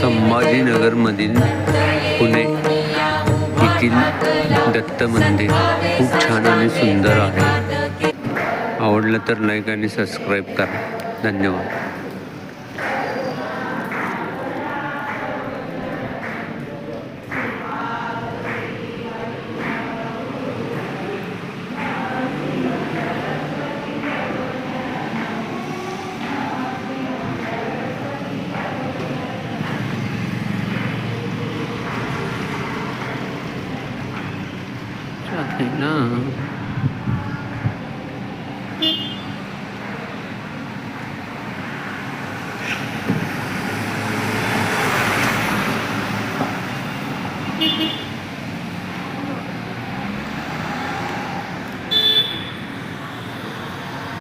संभाजीनगरमधील पुणे येथील दत्त मंदिर खूप छान आणि सुंदर आहे. आवडलं तर लाईक आणि सबस्क्राईब करा. धन्यवाद. ना